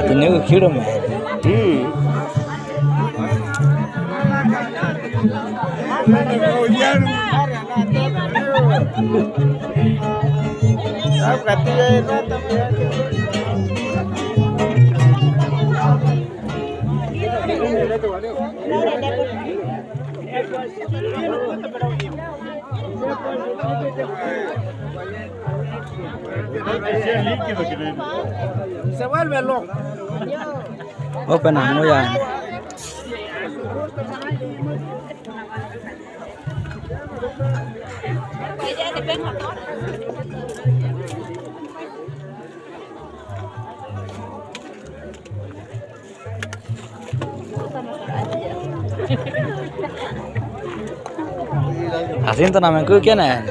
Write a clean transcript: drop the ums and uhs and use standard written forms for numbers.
तो न्यू खीड़ो में Se vuelve loco. open amo ya así entonces me cứ cái này